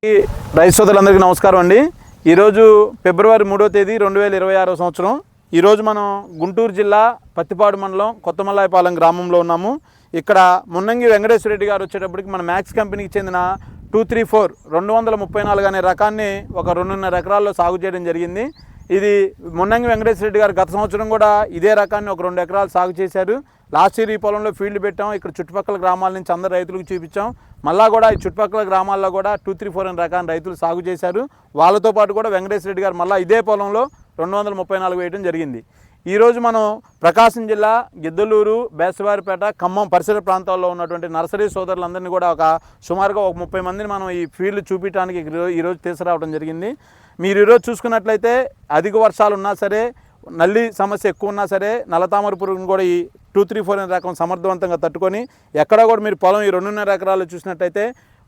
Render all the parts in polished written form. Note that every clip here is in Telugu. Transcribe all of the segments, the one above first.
రైతు సోదరులందరికీ నమస్కారం అండి. ఈరోజు ఫిబ్రవరి 3వ తేదీ 2026 సంవత్సరం. ఈరోజు మనం గుంటూరు జిల్లా పత్తిపాడు మండలం కొత్తమల్లాయపాలెం గ్రామంలో ఉన్నాము. ఇక్కడ మున్నంగి వెంకటేశ్వర రెడ్డి గారు వచ్చేటప్పటికి మన మ్యాక్స్ కంపెనీకి చెందిన 234 234 అనే రకాన్ని ఒక 2.5 ఎకరాల్లో సాగు చేయడం జరిగింది. ఇది మున్నంగి వెంకటేశ్వర రెడ్డి గారు గత సంవత్సరం కూడా ఇదే రకాన్ని ఒక 2 ఎకరాలు సాగు చేశారు. లాస్ట్ ఇయర్ ఈ పొలంలో ఫీల్డ్ పెట్టాం. ఇక్కడ చుట్టుపక్కల గ్రామాల నుంచి అందరు రైతులకు చూపించాం. మళ్ళా కూడా ఈ చుట్టుపక్కల గ్రామాల్లో కూడా 234 అనే రకాన్ని రైతులు సాగు చేశారు. వాళ్ళతో పాటు కూడా వెంకటేశ్వర రెడ్డి గారు మళ్ళీ ఇదే పొలంలో 234 వేయడం జరిగింది. ఈరోజు మనం ప్రకాశం జిల్లా గిద్దలూరు, బేస్తవారిపేట, ఖమ్మం పరిసర ప్రాంతాల్లో ఉన్నటువంటి నర్సరీ సోదరులందరినీ కూడా సుమారుగా 30 మందిని మనం ఈ ఫీల్డ్ చూపించడానికి ఈరోజు తీసుకురావడం జరిగింది. మీరు ఈరోజు చూసుకున్నట్లయితే అధిక వర్షాలు ఉన్నా సరే, నల్లి సమస్య ఎక్కువ ఉన్నా సరే, నల్లతామర పురుగును కూడా ఈ 234 అనే రకం సమర్థవంతంగా తట్టుకొని ఎక్కడా కూడా మీరు పొలం ఈ 2.5 ఎకరాలు చూసినట్టయితే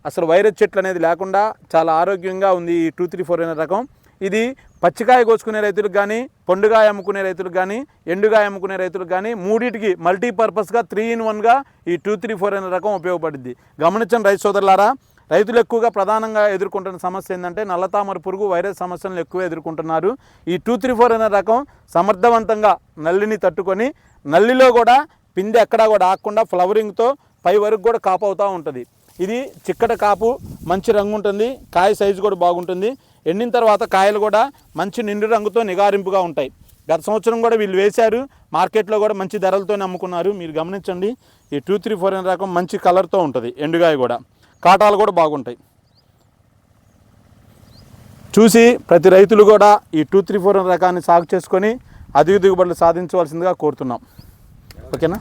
అసలు వైరస్ చెట్లు అనేది లేకుండా చాలా ఆరోగ్యంగా ఉంది ఈ 234 అనే రకం. ఇది పచ్చికాయ కోసుకునే రైతులకు కానీ, పండుగాయ అమ్ముకునే రైతులకు కానీ, ఎండుగాయ అమ్ముకునే రైతులకు కానీ మూడింటికి మల్టీపర్పస్గా 3-in-1గా ఈ 234 అనే రకం ఉపయోగపడుద్ది. గమనించండి రైతు సోదరులారా, రైతులు ఎక్కువగా ప్రధానంగా ఎదుర్కొంటున్న సమస్య ఏంటంటే నల్లతామర పురుగు, వైరస్ సమస్యలను ఎక్కువ ఎదుర్కొంటున్నారు. ఈ 234 అనే రకం సమర్థవంతంగా నల్లిని తట్టుకొని, నల్లిలో కూడా పిందె ఎక్కడా కూడా ఆకుండా ఫ్లవరింగ్తో పై వరకు కూడా కాపు అవుతూ ఉంటుంది. ఇది చిక్కట కాపు, మంచి రంగు ఉంటుంది, కాయ సైజు కూడా బాగుంటుంది. ఎండిన తర్వాత కాయలు కూడా మంచి నిండు రంగుతో నిగారింపుగా ఉంటాయి. గత సంవత్సరం కూడా వీళ్ళు వేశారు, మార్కెట్లో కూడా మంచి ధరలతోనే అమ్ముకున్నారు. మీరు గమనించండి, ఈ 234 అనే రకం మంచి కలర్తో ఉంటుంది. ఎండుగాయ కూడా, కాటాలు కూడా బాగుంటాయి. చూసి ప్రతి రైతులు కూడా ఈ 234 అనే రకాన్ని సాగు చేసుకొని అధిక దిగుబడులు సాధించవలసిందిగా కోరుతున్నాం. ఓకేనా?